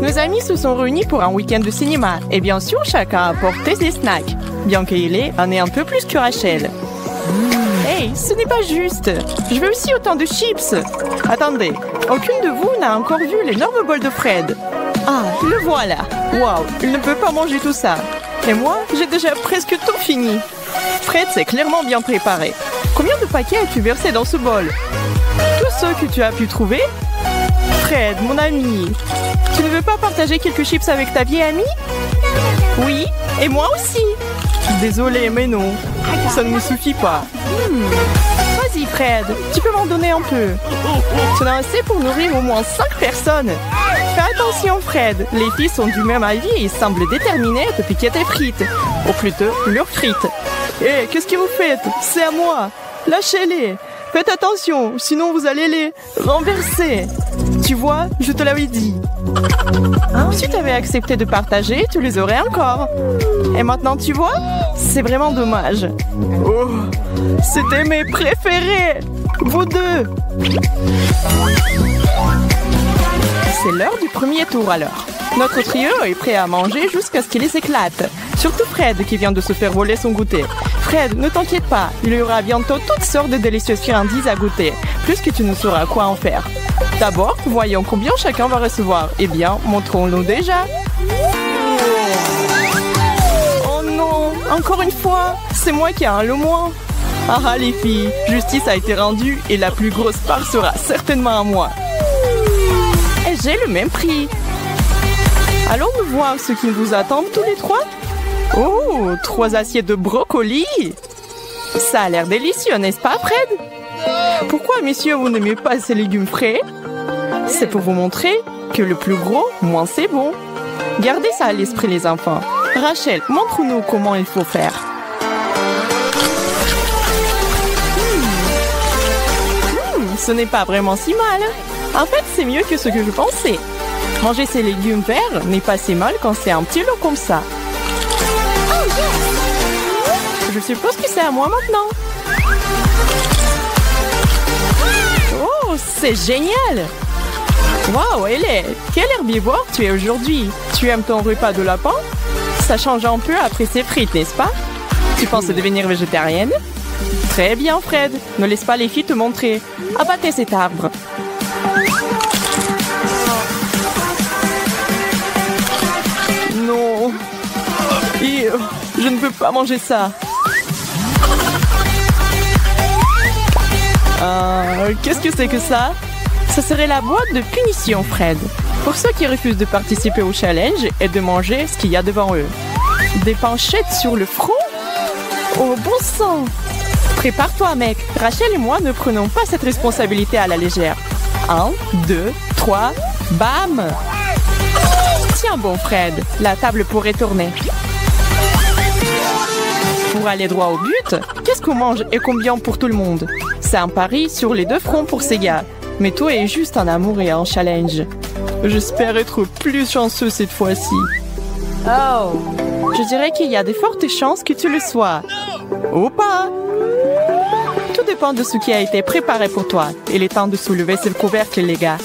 Nos amis se sont réunis pour un week-end de cinéma et bien sûr, chacun a apporté ses snacks. Bien qu'Hailey en ait un peu plus que Rachel. Hey, ce n'est pas juste. Je veux aussi autant de chips. Attendez, aucune de vous n'a encore vu l'énorme bol de Fred. Ah, le voilà. Waouh, il ne peut pas manger tout ça. Et moi, j'ai déjà presque tout fini. Fred s'est clairement bien préparé. Combien de paquets as-tu versé dans ce bol? Tous ceux que tu as pu trouver? Fred, mon ami, tu ne veux pas partager quelques chips avec ta vieille amie? Oui, et moi aussi. Désolée, mais non. Ça ne me suffit pas. Vas-y, Fred, tu peux m'en donner un peu. Tu en as assez pour nourrir au moins 5 personnes. Fais attention, Fred. Les filles sont du même avis et semblent déterminées à te piquer tes frites. Ou plutôt, leurs frites. Hé, qu'est-ce que vous faites? C'est à moi. Lâchez-les. Faites attention, sinon vous allez les renverser. Tu vois, je te l'avais dit. Si tu avais accepté de partager, tu les aurais encore. Et maintenant, tu vois, c'est vraiment dommage. Oh, c'était mes préférés. Vous deux. C'est l'heure du premier tour alors. Notre trio est prêt à manger jusqu'à ce qu'il s'éclate. Surtout Fred qui vient de se faire voler son goûter. Fred, ne t'inquiète pas, il y aura bientôt toutes sortes de délicieuses friandises à goûter, plus que tu ne sauras quoi en faire. D'abord, voyons combien chacun va recevoir. Eh bien, montrons-nous déjà. Oh non, encore une fois, c'est moi qui ai le moins. Ah les filles, justice a été rendue et la plus grosse part sera certainement à moi. Et j'ai le même prix. Allons-nous voir ce qui vous attend tous les trois? Oh, 3 assiettes de brocoli. Ça a l'air délicieux, n'est-ce pas, Fred? Pourquoi, messieurs, vous n'aimez pas ces légumes frais? C'est pour vous montrer que le plus gros, moins c'est bon. Gardez ça à l'esprit, les enfants. Rachel, montre-nous comment il faut faire. Ce n'est pas vraiment si mal. En fait, c'est mieux que ce que je pensais. Manger ces légumes verts n'est pas si mal quand c'est un petit lot comme ça. Je suppose que c'est à moi maintenant. Oh, c'est génial! Waouh, Hailey, quel herbivore tu es aujourd'hui? Tu aimes ton repas de lapin? Ça change un peu après ces frites, n'est-ce pas? Tu penses devenir végétarienne? Très bien, Fred. Ne laisse pas les filles te montrer. Abattez cet arbre. Non. Je ne peux pas manger ça. Qu'est-ce que c'est que ça? Ça serait la boîte de punition, Fred. Pour ceux qui refusent de participer au challenge et de manger ce qu'il y a devant eux. Des panchettes sur le front? Oh, bon sang! Prépare-toi, mec. Rachel et moi ne prenons pas cette responsabilité à la légère. 1, 2, 3, bam! Tiens bon, Fred. La table pourrait tourner. Pour aller droit au but, qu'est-ce qu'on mange et combien pour tout le monde? C'est un pari sur les 2 fronts pour ces gars. Mais toi est juste un amour et un challenge. J'espère être plus chanceux cette fois-ci. Oh! Je dirais qu'il y a de fortes chances que tu le sois. Ou pas! Tout dépend de ce qui a été préparé pour toi. Il est temps de soulever ce couvercle, les gars.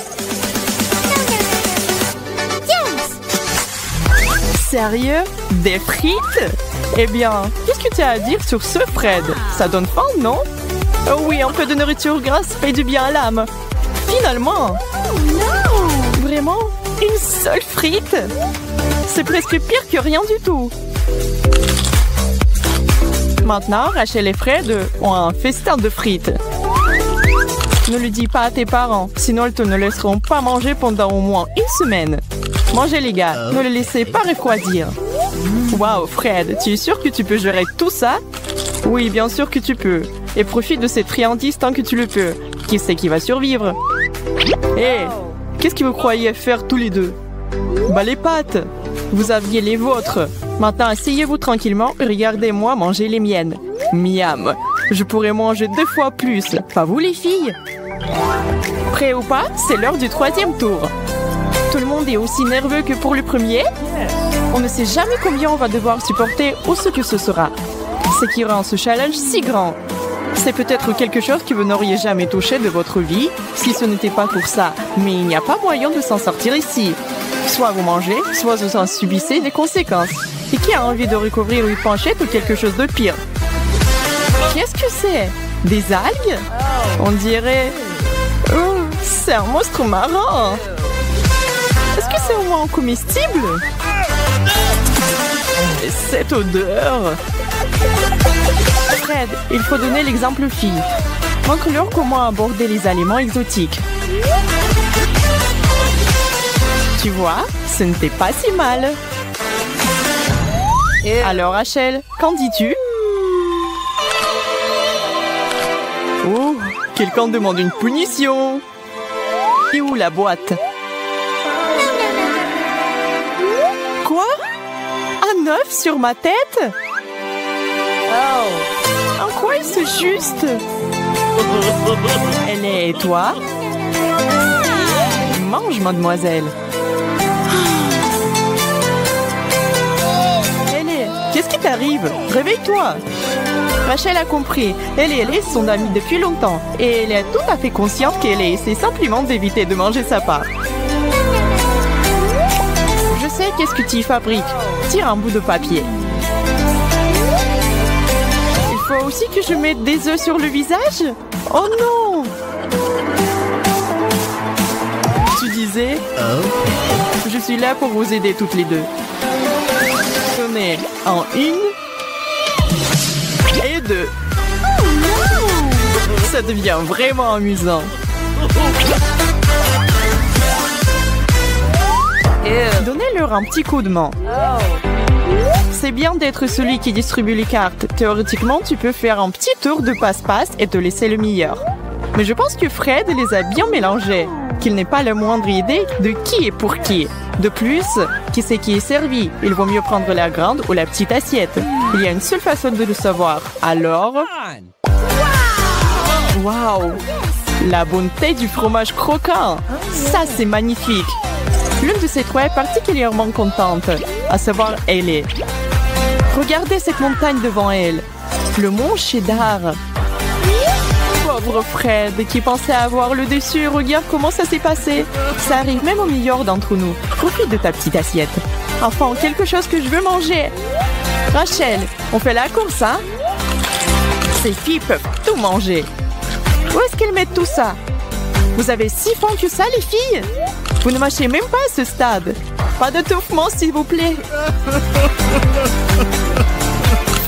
Sérieux? Des frites? Eh bien, qu'est-ce que tu as à dire sur ce, Fred? Ça donne faim, non? Oh oui, un peu de nourriture grasse fait du bien à l'âme. Finalement! Vraiment? Une seule frite? C'est presque pire que rien du tout. Maintenant, Rachel et Fred ont un festin de frites. Ne le dis pas à tes parents, sinon ils te ne laisseront pas manger pendant au moins 1 semaine. Mangez les gars, ne les laissez pas refroidir. Waouh, Fred, tu es sûr que tu peux gérer tout ça? Oui, bien sûr que tu peux. Et profite de cette friandise tant que tu le peux. Qui sait qui va survivre? Hé, qu'est-ce que vous croyez faire tous les deux? Bah les pâtes! Vous aviez les vôtres. Maintenant, asseyez-vous tranquillement et regardez-moi manger les miennes. Miam! Je pourrais manger 2 fois plus. Pas vous les filles? Prêt ou pas, c'est l'heure du 3e tour. Tout le monde est aussi nerveux que pour le premier. On ne sait jamais combien on va devoir supporter ou ce que ce sera. Ce qui rend ce challenge si grand. C'est peut-être quelque chose que vous n'auriez jamais touché de votre vie, si ce n'était pas pour ça. Mais il n'y a pas moyen de s'en sortir ici. Soit vous mangez, soit vous en subissez les conséquences. Et qui a envie de recouvrir une planchette ou quelque chose de pire? Qu'est-ce que c'est? Des algues? On dirait... Oh, c'est un monstre marin. Est-ce que c'est au moins comestible? Et cette odeur! Fred, il faut donner l'exemple aux filles. Montre-leur comment aborder les aliments exotiques. Tu vois, ce n'était pas si mal. Alors Rachel, qu'en dis-tu? Oh, quelqu'un demande une punition. Et où la boîte? Quoi? Un œuf sur ma tête? En quoi est-ce juste? Elle est, et toi? Mange, mademoiselle. Elle est, qu'est-ce qui t'arrive? Réveille-toi. Rachel a compris. Elle et Ellie sont amies depuis longtemps. Et elle est tout à fait consciente qu'elle essaie simplement d'éviter de manger sa part. Je sais qu'est-ce que tu y fabriques. Tire un bout de papier. Il faut aussi que je mette des œufs sur le visage? Oh non! Tu disais? Je suis là pour vous aider toutes les deux. Tenez, en 1 et 2. Ça devient vraiment amusant. Donnez-leur un petit coup de main. C'est bien d'être celui qui distribue les cartes. Théoriquement, tu peux faire un petit tour de passe-passe et te laisser le meilleur. Mais je pense que Fred les a bien mélangés, qu'il n'ait pas la moindre idée de qui est pour qui. De plus, qui c'est qui est servi? Il vaut mieux prendre la grande ou la petite assiette. Il y a une seule façon de le savoir. Alors... Waouh! La bonté du fromage croquant! Ça, c'est magnifique! L'une de ces trois est particulièrement contente, à savoir Ellie. Regardez cette montagne devant elle. Le mont Cheddar. Pauvre Fred, qui pensait avoir le dessus. Regarde comment ça s'est passé. Ça arrive même au meilleur d'entre nous. Profite de ta petite assiette. Enfin, quelque chose que je veux manger. Rachel, on fait la course, hein? Ces filles peuvent tout manger. Où est-ce qu'elles mettent tout ça? Vous avez si faim que ça, les filles? Vous ne mâchez même pas à ce stade. Pas d'étouffement, s'il vous plaît.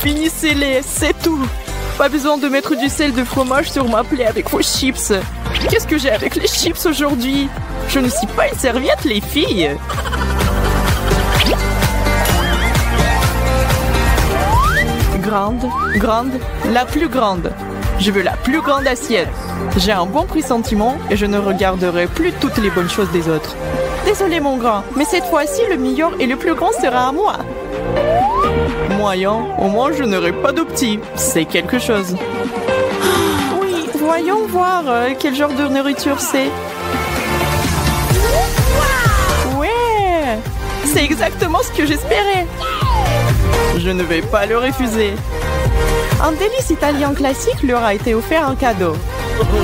Finissez-les, c'est tout. Pas besoin de mettre du sel de fromage sur ma plaie avec vos chips. Qu'est-ce que j'ai avec les chips aujourd'hui? Je ne suis pas une serviette, les filles. Grande, la plus grande. Je veux la plus grande assiette. J'ai un bon pressentiment et je ne regarderai plus toutes les bonnes choses des autres. Désolé mon grand, mais cette fois-ci, le meilleur et le plus grand sera à moi. Moyen, au moins je n'aurai pas de petits. C'est quelque chose. Oui, voyons voir quel genre de nourriture c'est. Ouais, c'est exactement ce que j'espérais. Je ne vais pas le refuser. Un délice italien classique leur a été offert en cadeau.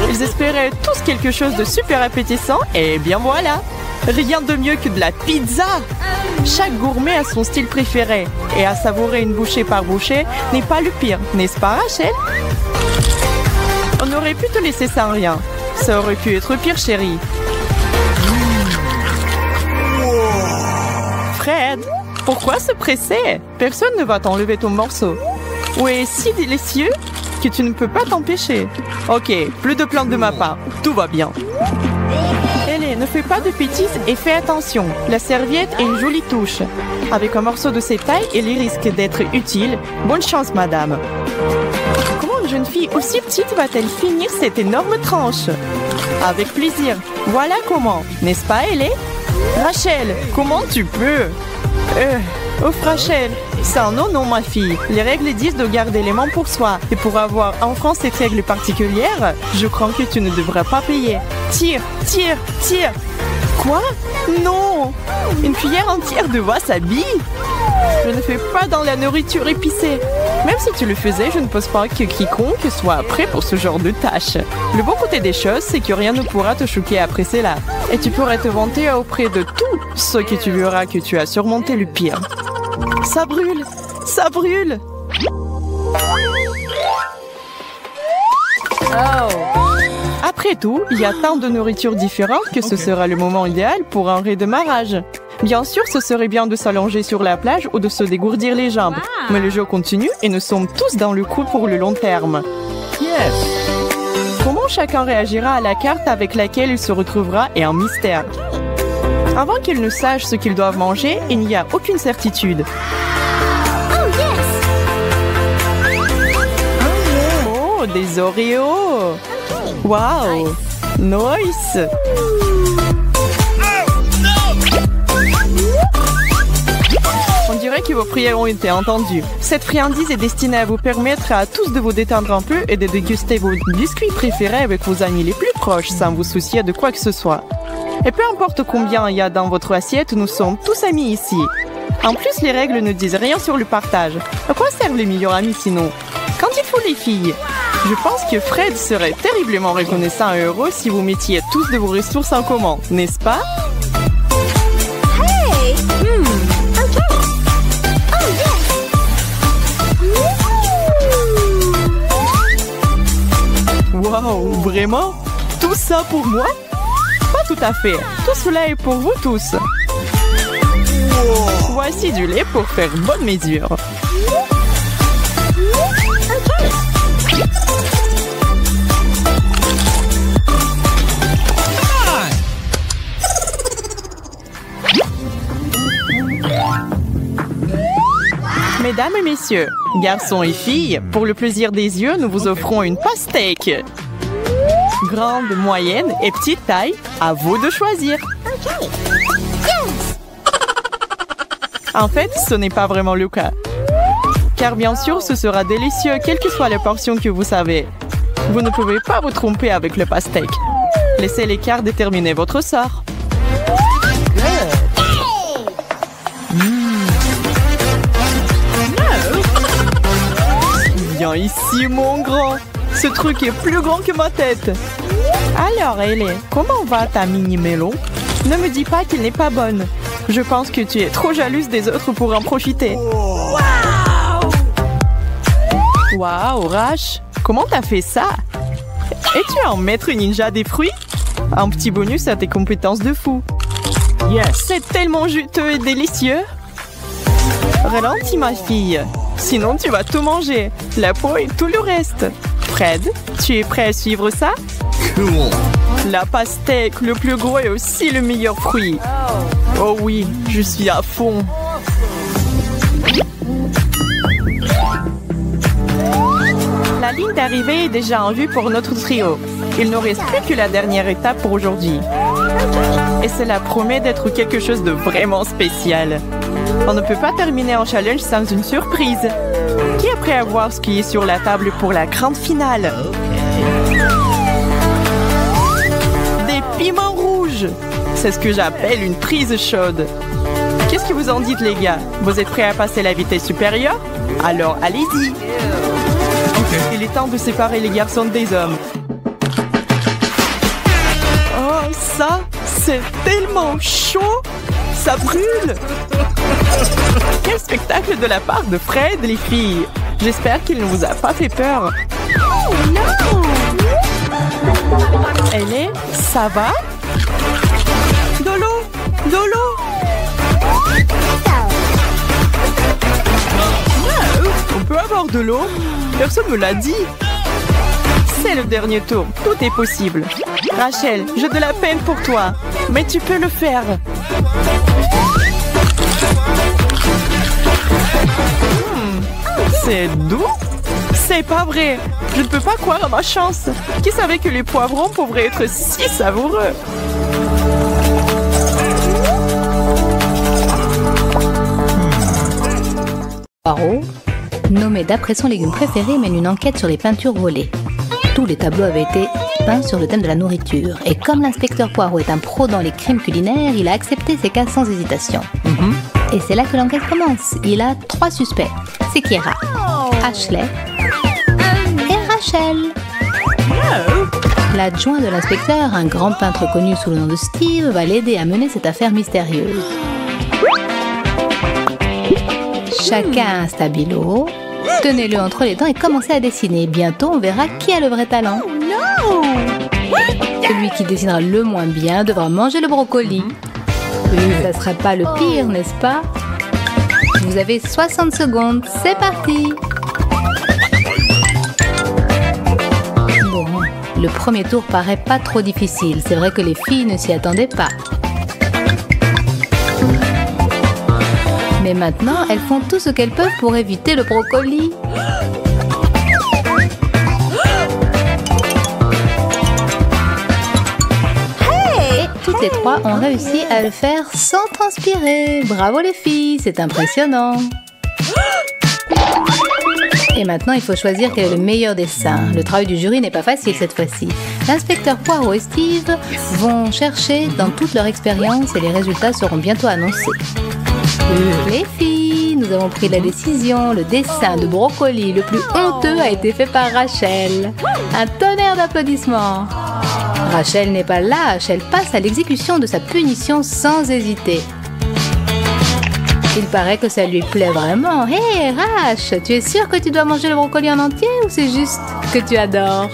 Ils espéraient tous quelque chose de super appétissant et bien voilà. Rien de mieux que de la pizza. Chaque gourmet a son style préféré et à savourer une bouchée par bouchée n'est pas le pire, n'est-ce pas Rachel? On aurait pu te laisser sans rien. Ça aurait pu être pire, chérie. Fred, pourquoi se presser? Personne ne va t'enlever ton morceau. Ouais, si délicieux que tu ne peux pas t'empêcher. Ok, plus de plaintes de ma part. Tout va bien. Ellie, ne fais pas de bêtises et fais attention. La serviette est une jolie touche. Avec un morceau de cette taille, elle risque d'être utile. Bonne chance, madame. Comment une jeune fille aussi petite va-t-elle finir cette énorme tranche? Avec plaisir. Voilà comment. N'est-ce pas, Ellie? Rachel, comment tu peux? Rachel, c'est un non, ma fille. Les règles disent de garder les mains pour soi. Et pour avoir en France cette règle particulière, je crois que tu ne devrais pas payer. Tire. Quoi? Non! Une cuillère entière de wasabi? Je ne fais pas dans la nourriture épicée. Même si tu le faisais, je ne pense pas que quiconque soit prêt pour ce genre de tâche. Le bon côté des choses, c'est que rien ne pourra te choquer après cela. Et tu pourrais te vanter auprès de tous ceux que tu verras que tu as surmonté le pire. Ça brûle! Ça brûle! Après tout, il y a tant de nourriture différente que ce sera le moment idéal pour un redémarrage. Bien sûr, ce serait bien de s'allonger sur la plage ou de se dégourdir les jambes. Mais le jeu continue et nous sommes tous dans le coup pour le long terme. Yes. Comment chacun réagira à la carte avec laquelle il se retrouvera est un mystère. Avant qu'ils ne sachent ce qu'ils doivent manger, il n'y a aucune certitude. Oh, des Oreos! Wow! Nice! On dirait que vos prières ont été entendues. Cette friandise est destinée à vous permettre à tous de vous détendre un peu et de déguster vos biscuits préférés avec vos amis les plus proches sans vous soucier de quoi que ce soit. Et peu importe combien il y a dans votre assiette, nous sommes tous amis ici. En plus, les règles ne disent rien sur le partage. À quoi servent les meilleurs amis sinon? Qu'en dites-vous les filles? Je pense que Fred serait terriblement reconnaissant et heureux si vous mettiez tous de vos ressources en commun, n'est-ce pas? Wow, vraiment? Tout ça pour moi? Pas tout à fait. Tout cela est pour vous tous. Voici du lait pour faire bonne mesure. Mesdames et messieurs, garçons et filles, pour le plaisir des yeux, nous vous offrons une pastèque. Grande, moyenne et petite taille, à vous de choisir. En fait, ce n'est pas vraiment le cas. Car bien sûr, ce sera délicieux, quelle que soit la portion que vous savez. Vous ne pouvez pas vous tromper avec le pastèque. Laissez l'écart déterminer votre sort. Viens ici, mon grand. Ce truc est plus grand que ma tête. Alors, Ellie, comment va ta mini-melon? Ne me dis pas qu'il n'est pas bonne. Je pense que tu es trop jalouse des autres pour en profiter. Waouh, Rash, comment t'as fait ça? Es-tu un maître ninja des fruits? Un petit bonus à tes compétences de fou. Yes. C'est tellement juteux et délicieux. Ralentis, ma fille. Sinon, tu vas tout manger. La peau et tout le reste. Fred, tu es prêt à suivre ça? Cool. La pastèque, le plus gros et aussi le meilleur fruit. Oh oui, je suis à fond. La ligne d'arrivée est déjà en vue pour notre trio. Il ne reste plus que la dernière étape pour aujourd'hui. Et cela promet d'être quelque chose de vraiment spécial. On ne peut pas terminer un challenge sans une surprise. Qui est prêt à voir ce qui est sur la table pour la grande finale? Des piments rouges! C'est ce que j'appelle une prise chaude. Qu'est-ce que vous en dites, les gars? Vous êtes prêts à passer la vitesse supérieure? Alors, allez-y! Il est temps de séparer les garçons des hommes. Oh, ça, c'est tellement chaud! Ça brûle! Quel spectacle de la part de Fred, les filles! J'espère qu'il ne vous a pas fait peur. Oh non! Ellie, ça va? De l'eau! De l'eau! Wow, on peut avoir de l'eau? Personne me l'a dit. C'est le dernier tour. Tout est possible. Rachel, j'ai de la peine pour toi. Mais tu peux le faire. C'est doux? C'est pas vrai. Je ne peux pas croire à ma chance. Qui savait que les poivrons pourraient être si savoureux? Poirot, nommé d'après son légume préféré, mène une enquête sur les peintures volées. Tous les tableaux avaient été peints sur le thème de la nourriture. Et comme l'inspecteur Poirot est un pro dans les crimes culinaires, il a accepté ces cas sans hésitation. Et c'est là que l'enquête commence. Il a 3 suspects. C'est Kiera, Ashley et Rachel. L'adjoint de l'inspecteur, un grand peintre connu sous le nom de Steve, va l'aider à mener cette affaire mystérieuse. Chacun a un stabilo. Tenez-le entre les dents et commencez à dessiner. Bientôt, on verra qui a le vrai talent. Celui qui dessinera le moins bien devra manger le brocoli. Ça ne serait pas le pire, n'est-ce pas? Vous avez 60 secondes, c'est parti! Bon, le premier tour paraît pas trop difficile. C'est vrai que les filles ne s'y attendaient pas. Mais maintenant, elles font tout ce qu'elles peuvent pour éviter le brocoli. Toutes les 3 ont réussi à le faire sans transpirer. Bravo les filles, c'est impressionnant. Et maintenant, il faut choisir quel est le meilleur dessin. Le travail du jury n'est pas facile cette fois-ci. L'inspecteur Poirot et Steve vont chercher dans toute leur expérience et les résultats seront bientôt annoncés. Les filles, nous avons pris la décision. Le dessin de brocoli le plus honteux a été fait par Rachel. Un tonnerre d'applaudissements. Rachel n'est pas lâche, elle passe à l'exécution de sa punition sans hésiter. Il paraît que ça lui plaît vraiment. Hé, Rach, tu es sûre que tu dois manger le brocoli en entier ou c'est juste que tu adores?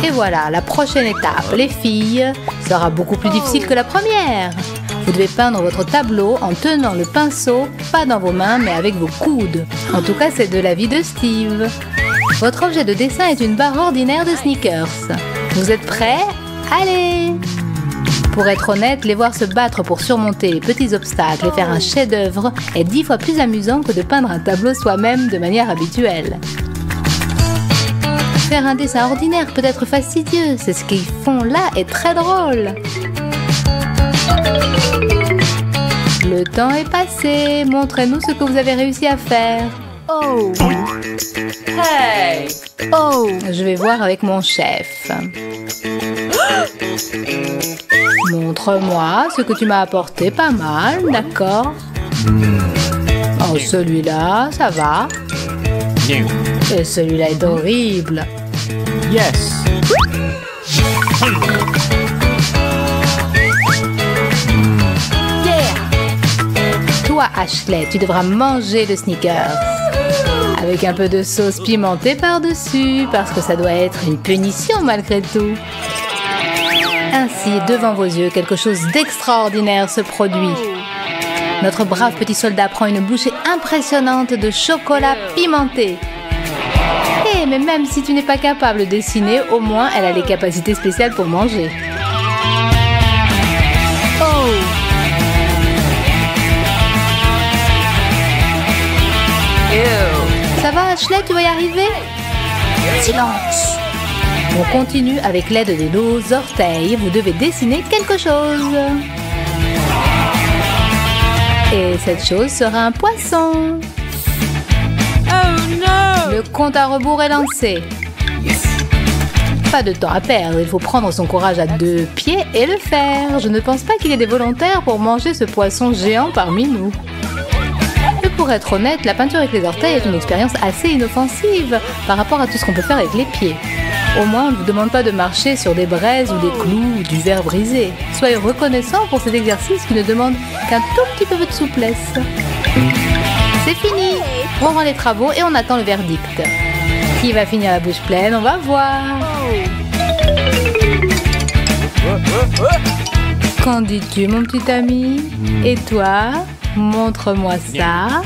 Et voilà, la prochaine étape, les filles, sera beaucoup plus difficile que la première. Vous devez peindre votre tableau en tenant le pinceau, pas dans vos mains, mais avec vos coudes. En tout cas, c'est de l'avis de Steve. Votre objet de dessin est une barre ordinaire de sneakers. Vous êtes prêts? Allez! Pour être honnête, les voir se battre pour surmonter les petits obstacles et faire un chef-d'œuvre est 10 fois plus amusant que de peindre un tableau soi-même de manière habituelle. Faire un dessin ordinaire peut être fastidieux, c'est ce qu'ils font là est très drôle. Le temps est passé. Montrez-nous ce que vous avez réussi à faire. Oh! Hey! Oh! Je vais voir avec mon chef. Montre-moi ce que tu m'as apporté. Pas mal, d'accord? Oh, celui-là, ça va. Et celui-là est horrible. Yes. Toi, Ashley, tu devras manger le sneakers. Avec un peu de sauce pimentée par-dessus, parce que ça doit être une punition malgré tout. Ainsi, devant vos yeux, quelque chose d'extraordinaire se produit. Notre brave petit soldat prend une bouchée impressionnante de chocolat pimenté. Eh, mais même si tu n'es pas capable de dessiner, au moins elle a les capacités spéciales pour manger. Oh! Ça va, Ashley, tu vas y arriver? Silence! On continue avec l'aide de nos orteils. Vous devez dessiner quelque chose. Et cette chose sera un poisson. Oh non! Le compte à rebours est lancé. Pas de temps à perdre, il faut prendre son courage à 2 pieds et le faire. Je ne pense pas qu'il y ait des volontaires pour manger ce poisson géant parmi nous. Et pour être honnête, la peinture avec les orteils est une expérience assez inoffensive par rapport à tout ce qu'on peut faire avec les pieds. Au moins, on ne vous demande pas de marcher sur des braises ou des clous ou du verre brisé. Soyez reconnaissants pour cet exercice qui ne demande qu'un tout petit peu de souplesse. C'est fini! On rend les travaux et on attend le verdict. Qui va finir la bouche pleine? On va voir! Qu'en dis-tu, mon petit ami? Et toi? Montre-moi ça.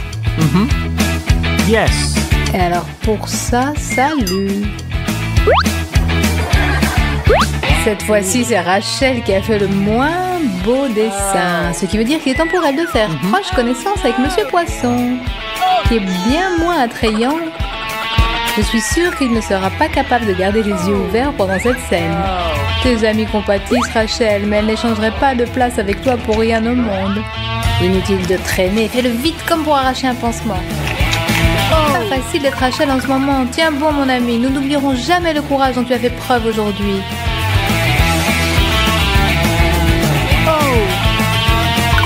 Yes. Et alors pour ça, salut. Cette fois-ci, c'est Rachel qui a fait le moins beau dessin. Ce qui veut dire qu'il est temps pour elle de faire proche connaissance avec Monsieur Poisson, qui est bien moins attrayant. Je suis sûre qu'il ne sera pas capable de garder les yeux ouverts pendant cette scène. Tes amis compatissent, Rachel, mais elles n'échangeraient pas de place avec toi pour rien au monde. Inutile de traîner, fais-le vite comme pour arracher un pansement. Pas facile d'être Rachel en ce moment. Tiens bon, mon ami, nous n'oublierons jamais le courage dont tu as fait preuve aujourd'hui.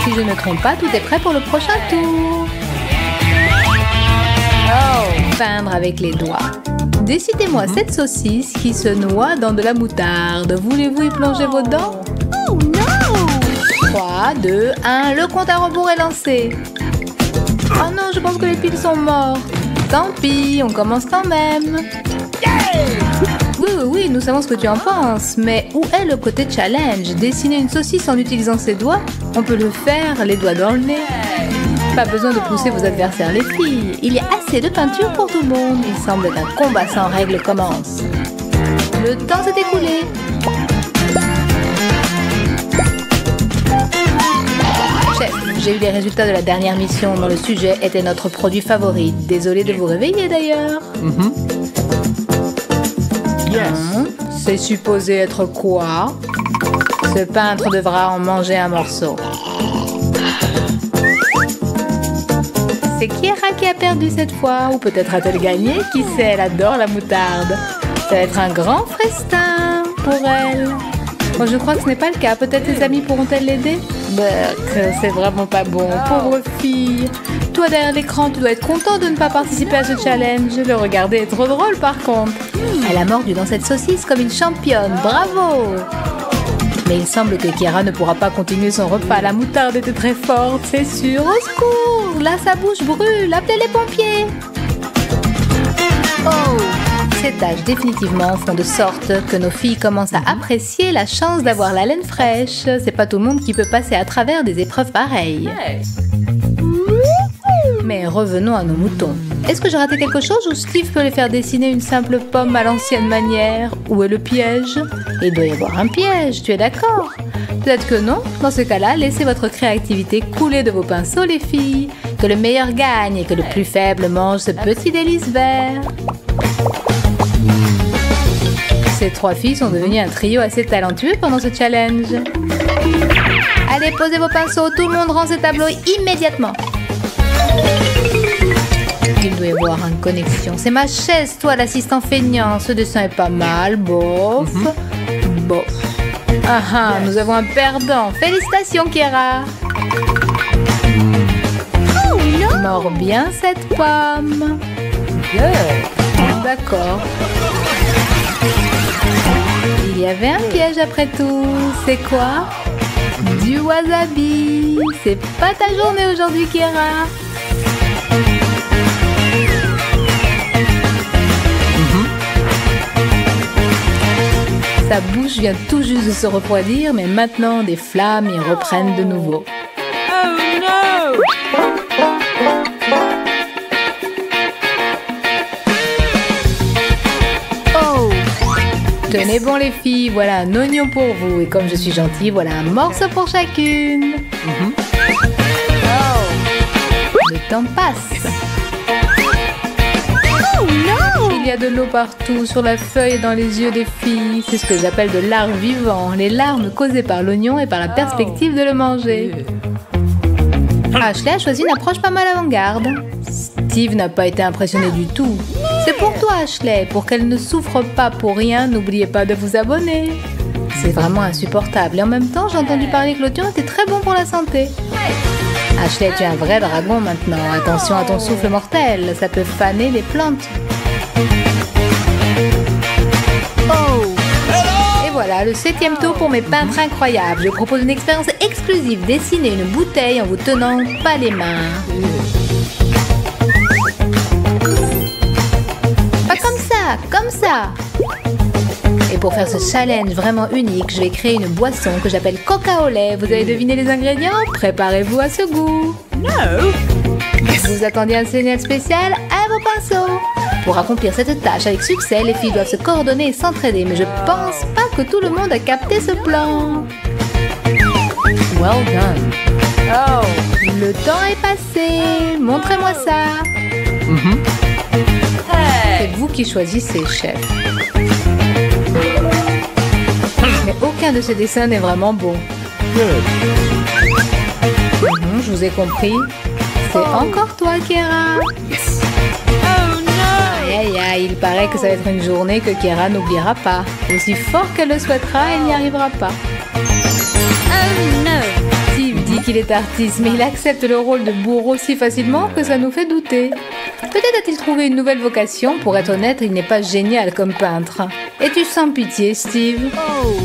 Si je ne me trompe pas, tout est prêt pour le prochain tour. Peindre avec les doigts. Décidez-moi cette saucisse qui se noie dans de la moutarde. Voulez-vous y plonger vos dents? Oh non! 3, 2, 1, le compte à rebours est lancé. Oh non, je pense que les piles sont mortes. Tant pis, on commence quand même. Oui, nous savons ce que tu en penses, mais où est le côté challenge? Dessiner une saucisse en utilisant ses doigts? On peut le faire, les doigts dans le nez. Pas besoin de pousser vos adversaires, les filles. Il y a assez de peinture pour tout le monde. Il semble qu'un combat sans règles commence. Le temps s'est écoulé. Chef, j'ai eu les résultats de la dernière mission dont le sujet était notre produit favori. Désolé de vous réveiller d'ailleurs. C'est supposé être quoi? Ce peintre devra en manger un morceau. C'est Kiera qui a perdu cette fois, ou peut-être a-t-elle gagné? Qui sait, elle adore la moutarde. Ça va être un grand festin pour elle. Moi, je crois que ce n'est pas le cas. Peut-être ses amis pourront-elles l'aider? C'est vraiment pas bon. Pauvre fille. Toi, derrière l'écran, tu dois être content de ne pas participer à ce challenge. Le regarder est trop drôle, par contre. Elle a mordu dans cette saucisse comme une championne. Bravo! Mais il semble que Kiera ne pourra pas continuer son repas. La moutarde était très forte, c'est sûr. Au secours! Là, sa bouche brûle. Appelez les pompiers! Ces tâches définitivement font de sorte que nos filles commencent à apprécier la chance d'avoir la laine fraîche. C'est pas tout le monde qui peut passer à travers des épreuves pareilles. Mais revenons à nos moutons. Est-ce que j'ai raté quelque chose ou Steve peut les faire dessiner une simple pomme à l'ancienne manière? Où est le piège? Il doit y avoir un piège, tu es d'accord? Peut-être que non. Dans ce cas-là, laissez votre créativité couler de vos pinceaux, les filles. Que le meilleur gagne et que le plus faible mange ce petit délice vert. Ces trois filles sont devenues un trio assez talentueux pendant ce challenge. Allez, posez vos pinceaux, tout le monde rend ses tableaux immédiatement. Il doit y avoir une connexion. C'est ma chaise, toi, l'assistant feignant. Ce dessin est pas mal, bof. Bof. Ah, nous avons un perdant. Félicitations, Kiera. Mords bien cette pomme. D'accord. Il y avait un piège après tout. C'est quoi? Du wasabi. C'est pas ta journée aujourd'hui, Kiera. Sa bouche vient tout juste de se refroidir, mais maintenant des flammes y reprennent de nouveau. Oh non! Tenez bon les filles, voilà un oignon pour vous. Et comme je suis gentille, voilà un morceau pour chacune. Le temps passe. Oh non! Il y a de l'eau partout, sur la feuille et dans les yeux des filles. C'est ce que j'appelle de l'art vivant. Les larmes causées par l'oignon et par la perspective de le manger. Ashley a choisi une approche pas mal avant-garde. Steve n'a pas été impressionné du tout. C'est pour toi, Ashley. Pour qu'elle ne souffre pas pour rien, n'oubliez pas de vous abonner. C'est vraiment insupportable. Et en même temps, j'ai entendu parler que l'oignon était très bon pour la santé. Ashley, tu es un vrai dragon maintenant. Attention à ton souffle mortel. Ça peut faner les plantes. Et voilà, le 7e tour pour mes peintres incroyables. Je propose une expérience exclusive. Dessiner une bouteille en vous tenant pas les mains. Pas comme ça. Et pour faire ce challenge vraiment unique, je vais créer une boisson que j'appelle coca au lait. Vous avez deviné les ingrédients? Préparez-vous à ce goût. Vous attendiez un signal spécial? À vos pinceaux. Pour accomplir cette tâche avec succès, les filles doivent se coordonner et s'entraider. Mais je pense pas que tout le monde a capté ce plan. Well done. Le temps est passé. Montrez-moi ça. C'est vous qui choisissez, chef. Mais aucun de ces dessins n'est vraiment bon. Je vous ai compris. C'est encore toi, Kiera. Aïe aïe aïe, il paraît que ça va être une journée que Kira n'oubliera pas. Aussi fort qu'elle le souhaitera, elle n'y arrivera pas. Oh non! Steve dit qu'il est artiste, mais il accepte le rôle de bourreau si facilement que ça nous fait douter. Peut-être a-t-il trouvé une nouvelle vocation. Pour être honnête, il n'est pas génial comme peintre. Es-tu sans pitié, Steve? Oh.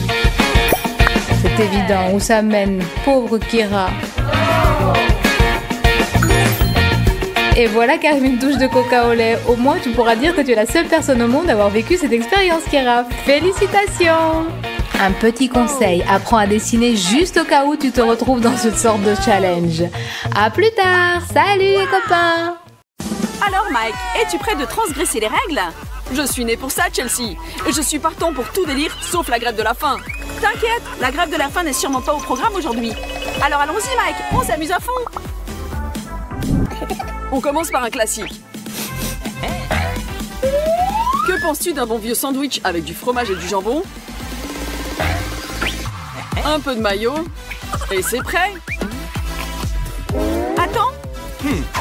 C'est évident où ça mène, pauvre Kira. Et voilà qu'arrive une touche de coca au lait. Au moins, tu pourras dire que tu es la seule personne au monde à avoir vécu cette expérience, Kira. Félicitations! Un petit conseil, apprends à dessiner juste au cas où tu te retrouves dans cette sorte de challenge. À plus tard! Salut les copains! Alors Mike, es-tu prêt de transgresser les règles? Je suis né pour ça, Chelsea. Et je suis partant pour tout délire, sauf la grève de la faim. T'inquiète, la grève de la faim n'est sûrement pas au programme aujourd'hui. Alors allons-y Mike, on s'amuse à fond. On commence par un classique. Que penses-tu d'un bon vieux sandwich avec du fromage et du jambon? Un peu de mayo. Et c'est prêt. Attends.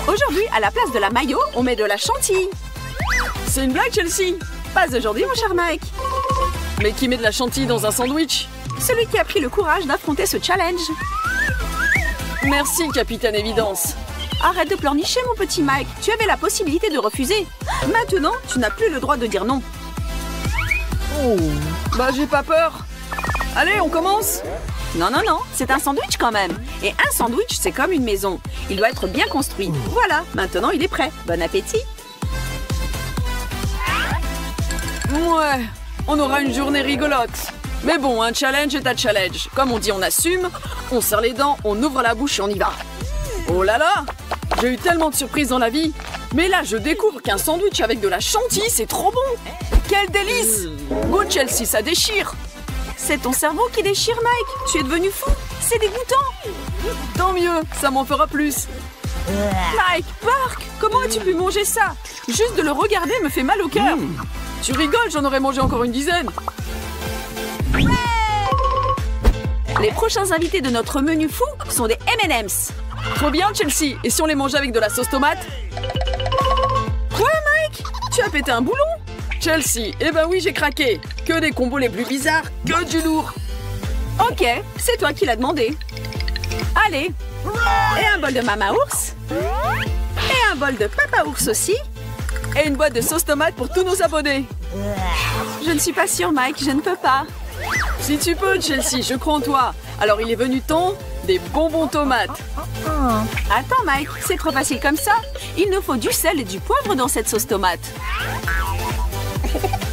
Aujourd'hui, à la place de la mayo, on met de la chantilly. C'est une blague, Chelsea? Pas aujourd'hui, mon cher Mike. Mais qui met de la chantilly dans un sandwich? Celui qui a pris le courage d'affronter ce challenge. Merci, Capitaine Évidence. Arrête de pleurnicher, mon petit Mike. Tu avais la possibilité de refuser. Maintenant, tu n'as plus le droit de dire non. Oh. Bah, j'ai pas peur. Allez, on commence. Non, non, non, c'est un sandwich quand même. Et un sandwich, c'est comme une maison. Il doit être bien construit. Voilà, maintenant il est prêt. Bon appétit. Ouais, on aura une journée rigolote. Mais bon, un challenge est un challenge. Comme on dit, on assume, on serre les dents, on ouvre la bouche et on y va. Oh là là! J'ai eu tellement de surprises dans la vie. Mais là, je découvre qu'un sandwich avec de la chantilly, c'est trop bon. Quel délice! Go Chelsea, ça déchire. C'est ton cerveau qui déchire, Mike. Tu es devenu fou. C'est dégoûtant. Tant mieux, ça m'en fera plus. Mike, Park, comment as-tu pu manger ça? Juste de le regarder me fait mal au cœur. Tu rigoles, j'en aurais mangé encore une dizaine. Les prochains invités de notre menu fou sont des M&M's. Trop bien, Chelsea. Et si on les mangeait avec de la sauce tomate? Quoi, Mike? Tu as pété un boulon? Chelsea, eh ben oui, j'ai craqué. Que des combos les plus bizarres, que du lourd. Ok, c'est toi qui l'as demandé. Allez. Et un bol de Mama Ours. Et un bol de Papa Ours aussi. Et une boîte de sauce tomate pour tous nos abonnés. Je ne suis pas sûre, Mike, je ne peux pas. Si tu peux, Chelsea, je crois en toi. Alors il est venu temps des bonbons tomates. Attends, Mike, c'est trop facile comme ça. Il nous faut du sel et du poivre dans cette sauce tomate.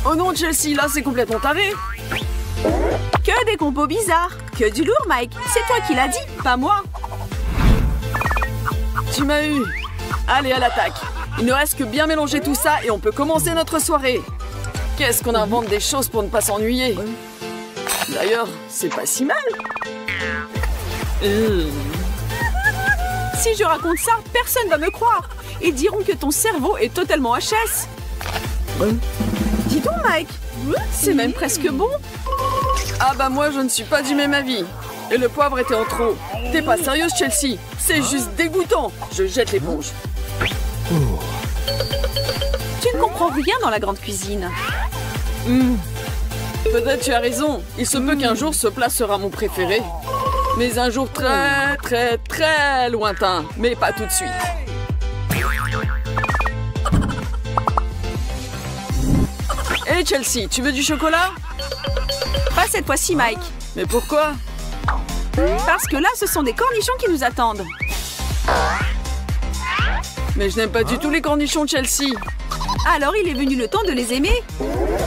Oh non, Chelsea, là c'est complètement taré. Que des compos bizarres. Que du lourd, Mike. C'est toi qui l'as dit, pas moi. Tu m'as eu. Allez, à l'attaque. Il ne reste que bien mélanger tout ça et on peut commencer notre soirée. Qu'est-ce qu'on invente des choses pour ne pas s'ennuyer. D'ailleurs, c'est pas si mal. Si je raconte ça, personne va me croire. Ils diront que ton cerveau est totalement HS. Dis donc, Mike, c'est même presque bon. Ah bah moi, je ne suis pas du même avis. Et le poivre était en trop. T'es pas sérieuse, Chelsea? C'est juste dégoûtant. Je jette l'éponge. Tu ne comprends rien dans la grande cuisine. Peut-être tu as raison. Il se peut qu'un jour ce plat sera mon préféré. Mais un jour très, très, très lointain. Mais pas tout de suite. Hé Chelsea, tu veux du chocolat? Pas cette fois-ci, Mike. Mais pourquoi? Parce que là, ce sont des cornichons qui nous attendent. Mais je n'aime pas du tout les cornichons, Chelsea. Alors, il est venu le temps de les aimer?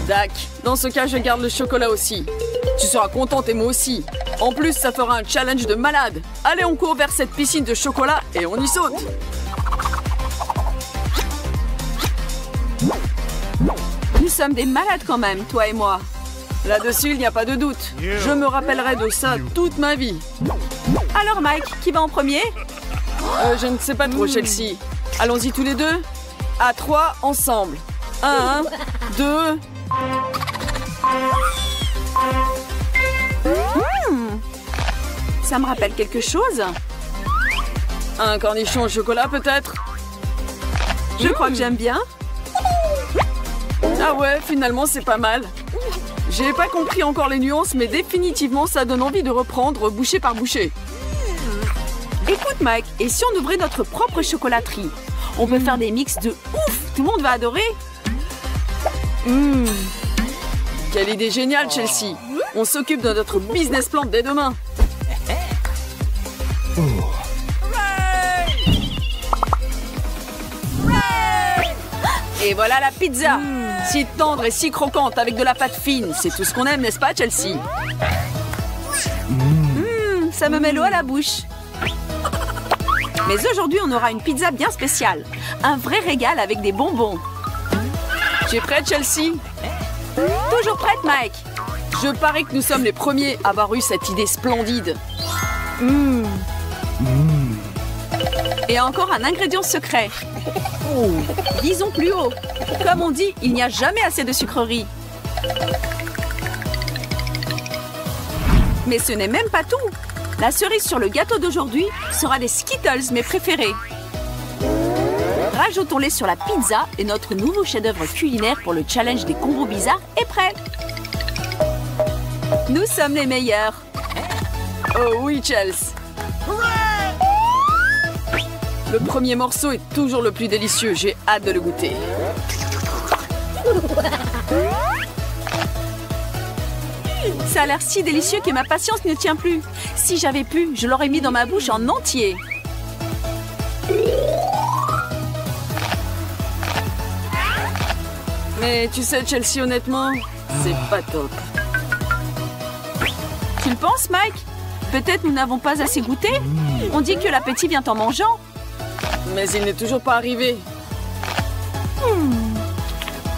Dac. Dans ce cas, je garde le chocolat aussi. Tu seras contente et moi aussi. En plus, ça fera un challenge de malade. Allez, on court vers cette piscine de chocolat et on y saute. Nous sommes des malades quand même, toi et moi. Là-dessus, il n'y a pas de doute. Je me rappellerai de ça toute ma vie. Alors, Mike, qui va en premier? Je ne sais pas trop, Chelsea. Allons-y tous les deux. À 3, ensemble. 1, 2... Ça me rappelle quelque chose. Un cornichon au chocolat, peut-être? Je crois que j'aime bien. Ah ouais, finalement, c'est pas mal. J'ai pas compris encore les nuances, mais définitivement, ça donne envie de reprendre bouchée par bouchée. Écoute, Mike, et si on ouvrait notre propre chocolaterie? On peut faire des mix de ouf! Tout le monde va adorer! Quelle idée géniale, Chelsea! On s'occupe de notre business plan dès demain! Et voilà la pizza! Si tendre et si croquante avec de la pâte fine, c'est tout ce qu'on aime, n'est-ce pas, Chelsea? Ça me met l'eau à la bouche. Mais aujourd'hui, on aura une pizza bien spéciale. Un vrai régal avec des bonbons. Tu es prête, Chelsea? Toujours prête, Mike. Je parie que nous sommes les premiers à avoir eu cette idée splendide. Et encore un ingrédient secret. Disons plus haut. Comme on dit, il n'y a jamais assez de sucreries. Mais ce n'est même pas tout. La cerise sur le gâteau d'aujourd'hui sera des Skittles, mes préférés. Rajoutons-les sur la pizza et notre nouveau chef-d'œuvre culinaire pour le challenge des combos bizarres est prêt. Nous sommes les meilleurs. Oh oui, Chelsea. Le premier morceau est toujours le plus délicieux. J'ai hâte de le goûter. Ça a l'air si délicieux que ma patience ne tient plus. Si j'avais pu, je l'aurais mis dans ma bouche en entier. Mais tu sais, Chelsea, honnêtement, c'est pas top. Tu le penses, Mike? Peut-être nous n'avons pas assez goûté? On dit que l'appétit vient en mangeant. Mais il n'est toujours pas arrivé.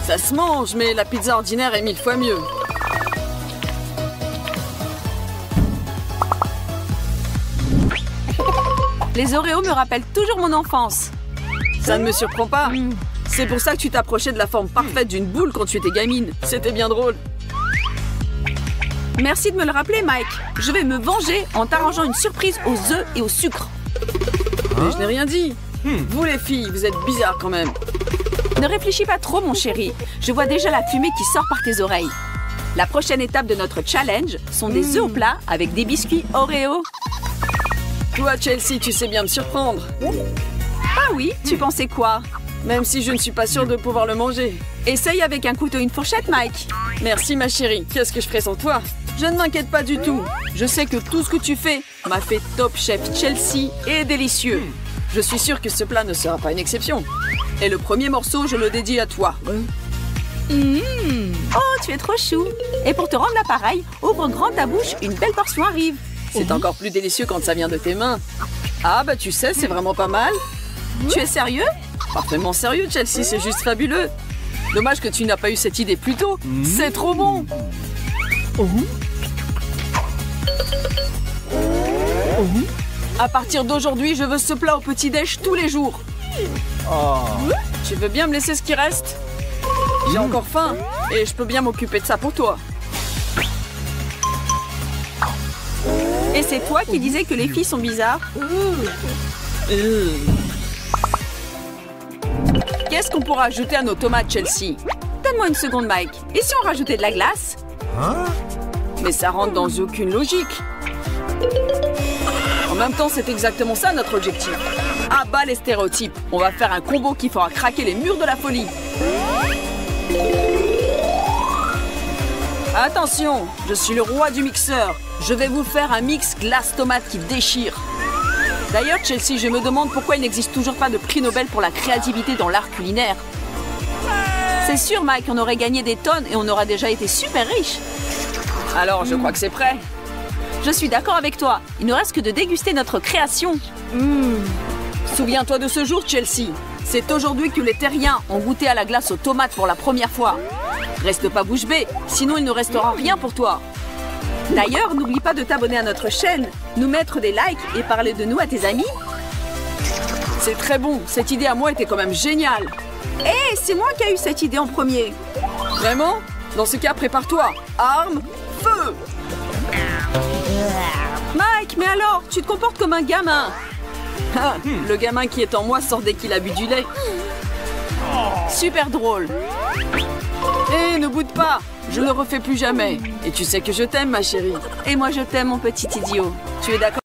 Ça se mange, mais la pizza ordinaire est 1000 fois mieux. Les Oreos me rappellent toujours mon enfance. Ça ne me surprend pas. C'est pour ça que tu t'approchais de la forme parfaite d'une boule quand tu étais gamine. C'était bien drôle. Merci de me le rappeler, Mike. Je vais me venger en t'arrangeant une surprise aux œufs et au sucre. Mais je n'ai rien dit. Vous les filles, vous êtes bizarres quand même. Ne réfléchis pas trop, mon chéri. Je vois déjà la fumée qui sort par tes oreilles. La prochaine étape de notre challenge sont des œufs au plat avec des biscuits Oreo. Toi, Chelsea, tu sais bien me surprendre. Ah oui, tu pensais quoi? Même si je ne suis pas sûre de pouvoir le manger. Essaye avec un couteau et une fourchette, Mike. Merci, ma chérie. Qu'est-ce que je ferai sans toi? Je ne m'inquiète pas du tout. Je sais que tout ce que tu fais m'a fait top chef Chelsea et délicieux. Je suis sûre que ce plat ne sera pas une exception. Et le premier morceau, je le dédie à toi. Oh, tu es trop chou. Et pour te rendre l'appareil, ouvre grand ta bouche, une belle portion arrive. C'est encore plus délicieux quand ça vient de tes mains. Ah bah tu sais, c'est vraiment pas mal. Tu es sérieux? Parfaitement sérieux, Chelsea, c'est juste fabuleux. Dommage que tu n'as pas eu cette idée plus tôt. C'est trop bon. À partir d'aujourd'hui, je veux ce plat au petit-déj tous les jours. Tu veux bien me laisser ce qui reste? J'ai encore faim et je peux bien m'occuper de ça pour toi. Et c'est toi qui disais que les filles sont bizarres? Qu'est-ce qu'on pourra ajouter à nos tomates, Chelsea? Donne-moi une seconde, Mike. Et si on rajoutait de la glace? Mais ça rentre dans aucune logique. En même temps, c'est exactement ça notre objectif. À bas les stéréotypes. On va faire un combo qui fera craquer les murs de la folie. Attention, je suis le roi du mixeur. Je vais vous faire un mix glace-tomate qui déchire. D'ailleurs, Chelsea, je me demande pourquoi il n'existe toujours pas de prix Nobel pour la créativité dans l'art culinaire. C'est sûr, Mike, on aurait gagné des tonnes et on aura déjà été super riche. Alors, je crois que c'est prêt. Je suis d'accord avec toi. Il ne reste que de déguster notre création. Souviens-toi de ce jour, Chelsea. C'est aujourd'hui que les terriens ont goûté à la glace aux tomates pour la première fois. Reste pas bouche bée, sinon il ne restera rien pour toi. D'ailleurs, n'oublie pas de t'abonner à notre chaîne, nous mettre des likes et parler de nous à tes amis. C'est très bon, cette idée à moi était quand même géniale. Hé, c'est moi qui ai eu cette idée en premier. Vraiment? Dans ce cas, prépare-toi. Arme, feu! Mike, mais alors, tu te comportes comme un gamin. Le gamin qui est en moi sort dès qu'il a bu du lait. Super drôle. Hé, ne boude pas. Je ne le refais plus jamais. Et tu sais que je t'aime, ma chérie. Et moi, je t'aime, mon petit idiot. Tu es d'accord?